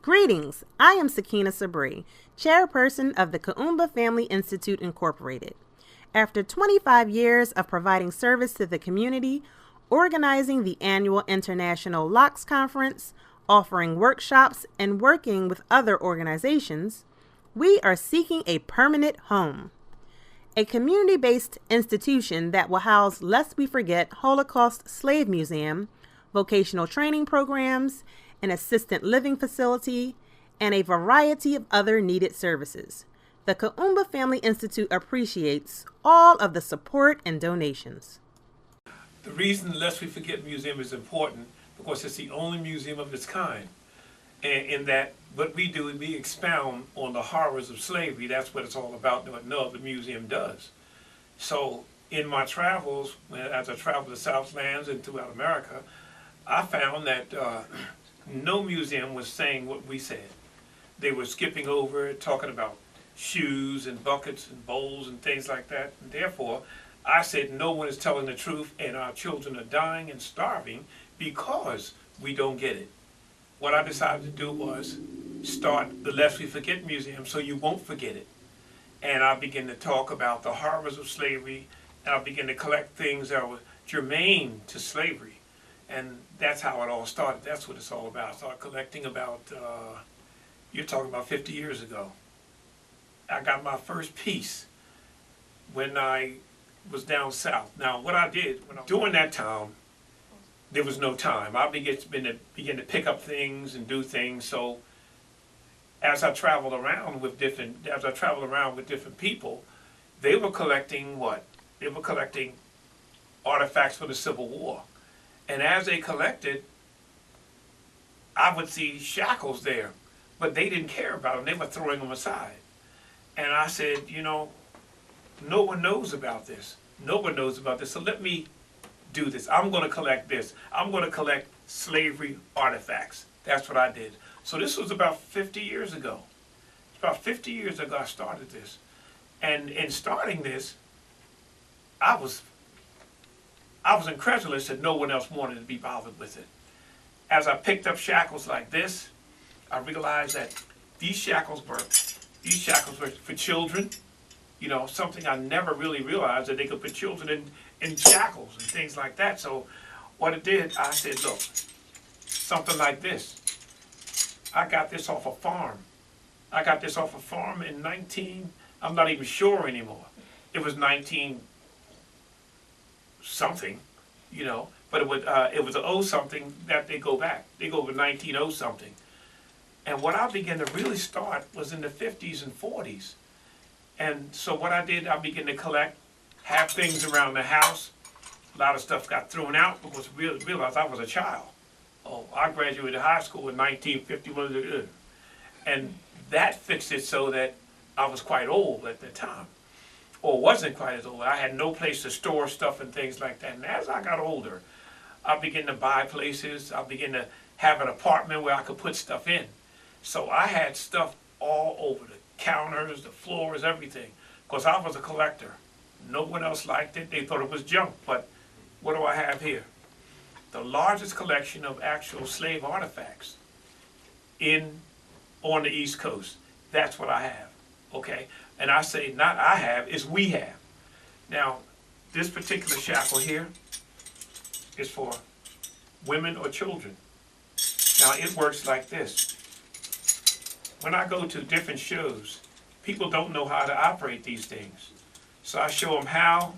Greetings, I am Sakina Sabri, chairperson of the Kuumba Family Institute Incorporated. After 25 years of providing service to the community, organizing the annual International Locks Conference, offering workshops, and working with other organizations, we are seeking a permanent home. A community-based institution that will house Lest We Forget Holocaust Slave Museum, vocational training programs, an assistant living facility, and a variety of other needed services. The Kuumba Family Institute appreciates all of the support and donations. The reason Lest We Forget Museum is important because it's the only museum of its kind. And in that, what we do is we expound on the horrors of slavery. That's what it's all about, what no other museum does. So in my travels, as I travel the Southlands and throughout America, I found that no museum was saying what we said. They were skipping over it, talking about shoes and buckets and bowls and things like that. And therefore, I said no one is telling the truth and our children are dying and starving because we don't get it. What I decided to do was start the Lest We Forget Museum so you won't forget it. And I began to talk about the horrors of slavery, and I began to collect things that were germane to slavery. And that's how it all started. That's what it's all about. I started collecting about, you're talking about 50 years ago. I got my first piece when I was down south. Now, what I did, during that time, there was no time. I began to pick up things and do things. So as I traveled around with different people, they were collecting what? They were collecting artifacts for the Civil War. And as they collected, I would see shackles there, but they didn't care about them. They were throwing them aside. And I said, you know, no one knows about this. No one knows about this. So let me do this. I'm going to collect this. I'm going to collect slavery artifacts. That's what I did. So this was about 50 years ago. About 50 years ago I started this. And in starting this, I was incredulous that no one else wanted to be bothered with it. As I picked up shackles like this, I realized that these shackles were for children. You know, something I never really realized, that they could put children in shackles and things like that. So what it did, I said, look, something like this. I got this off a farm. I got this off a farm in I'm not even sure anymore. It was 19 something, you know, but it was a oh something that they go back. They go over 19 something. And what I began to really start was in the 50s and 40s. And so what I did, I began to collect, have things around the house. A lot of stuff got thrown out because I realized I was a child. Oh, I graduated high school in 1951. And that fixed it so that I was quite old at the time. Or wasn't quite as old. I had no place to store stuff and things like that. And as I got older, I began to buy places. I began to have an apartment where I could put stuff in. So I had stuff all over the counters, the floors, everything. Because I was a collector. No one else liked it. They thought it was junk. But what do I have here? The largest collection of actual slave artifacts on the East Coast. That's what I have. Okay? And I say not I have, it's we have. Now, this particular shackle here is for women or children. Now, it works like this. When I go to different shows, people don't know how to operate these things. So I show them how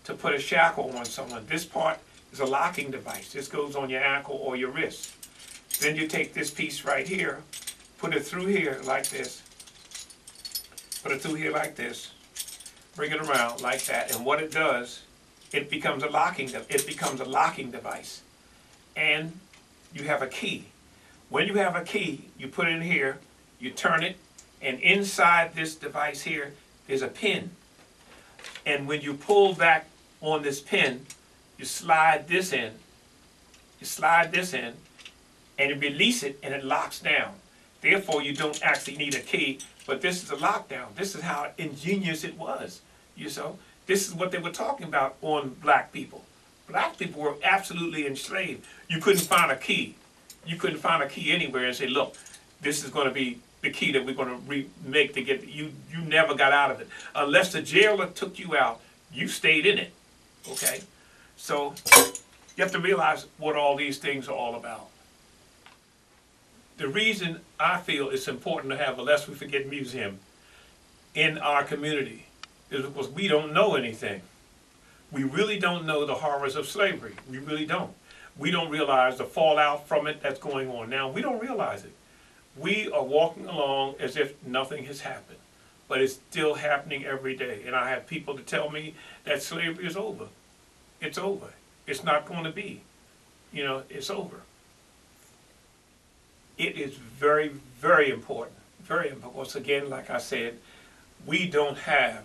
to put a shackle on someone. This part is a locking device. This goes on your ankle or your wrist. Then you take this piece right here, put it through here like this. Put it through here like this, bring it around like that, and what it does, it becomes a locking device. And you have a key. When you have a key, you put it in here, you turn it, and inside this device here is a pin. And when you pull back on this pin, you slide this in, and you release it, and it locks down. Therefore, you don't actually need a key, but this is a lockdown. This is how ingenious it was. You know, this is what they were talking about on black people. Black people were absolutely enslaved. You couldn't find a key. You couldn't find a key anywhere and say, look, this is going to be the key that we're going to remake to get you. You never got out of it unless the jailer took you out. You stayed in it. Okay, so you have to realize what all these things are all about. The reason I feel it's important to have a Lest We Forget museum in our community is because we don't know anything. We really don't know the horrors of slavery. We really don't. We don't realize the fallout from it that's going on now. We don't realize it. We are walking along as if nothing has happened, but it's still happening every day. And I have people to tell me that slavery is over. It's over. It's not going to be. You know, it's over. It is very, very important. Very important. Because again, like I said, we don't have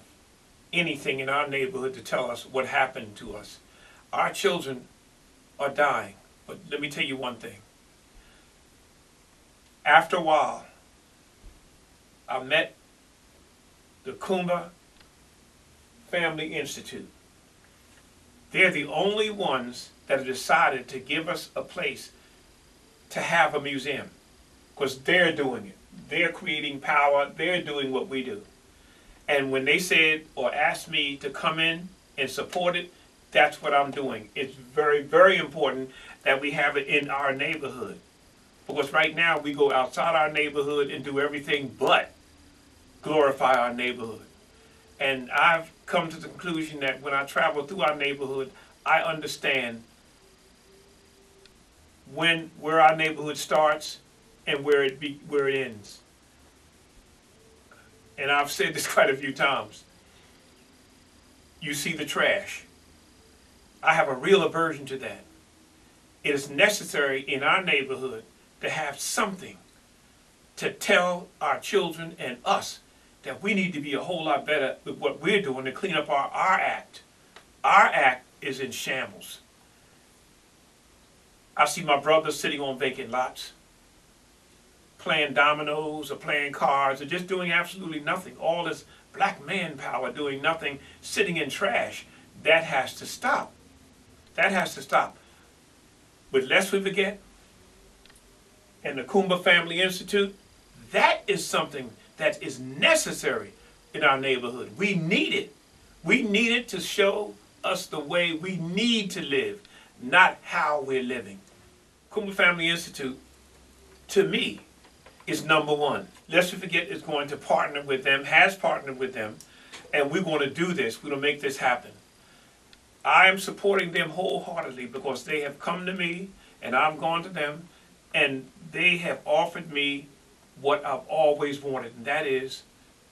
anything in our neighborhood to tell us what happened to us. Our children are dying. But let me tell you one thing. After a while, I met the Kuumba Family Institute. They're the only ones that have decided to give us a place to have a museum. Because they're doing it. They're creating power. They're doing what we do. And when they said or asked me to come in and support it, that's what I'm doing. It's very, very important that we have it in our neighborhood. Because right now we go outside our neighborhood and do everything but glorify our neighborhood. And I've come to the conclusion that when I travel through our neighborhood, I understand where our neighborhood starts and where it ends. And I've said this quite a few times. You see the trash. I have a real aversion to that. It is necessary in our neighborhood to have something to tell our children and us that we need to be a whole lot better with what we're doing to clean up our act. Our act is in shambles. I see my brothers sitting on vacant lots, playing dominoes or playing cards or just doing absolutely nothing. All this black manpower doing nothing, sitting in trash. That has to stop. That has to stop. But lest we forget, and the Kuumba Family Institute, that is something that is necessary in our neighborhood. We need it. We need it to show us the way we need to live, not how we're living. Kuumba Family Institute, to me, is number one. Lest we forget is going to partner with them, has partnered with them, and we're going to do this. We're going to make this happen. I am supporting them wholeheartedly because they have come to me and I've gone to them and they have offered me what I've always wanted, and that is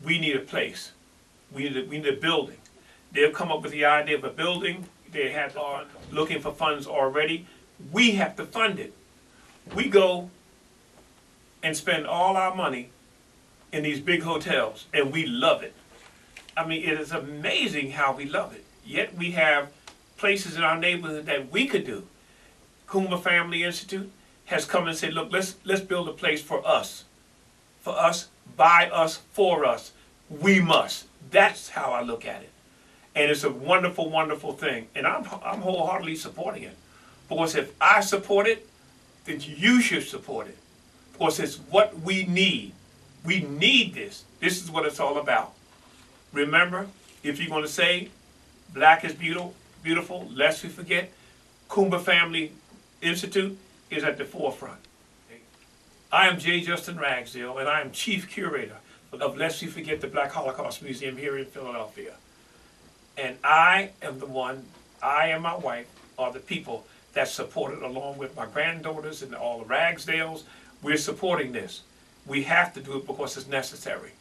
we need a place. We need a building. They've come up with the idea of a building. They are looking for funds already. We have to fund it. We go and spend all our money in these big hotels, and we love it. I mean, it is amazing how we love it. Yet we have places in our neighborhood that we could do. Kuumba Family Institute has come and said, look, let's build a place for us. For us, by us, for us. We must. That's how I look at it. And it's a wonderful, wonderful thing. And I'm wholeheartedly supporting it. Because if I support it, then you should support it. Because it's what we need. We need this. This is what it's all about. Remember, if you're going to say black is beautiful, lest we forget, Kuumba Family Institute is at the forefront. I am J. Justin Ragsdale, and I am Chief Curator of Lest We Forget the Black Holocaust Museum here in Philadelphia. And I am the one, I and my wife are the people that support it, along with my granddaughters and all the Ragsdales. We're supporting this. We have to do it because it's necessary.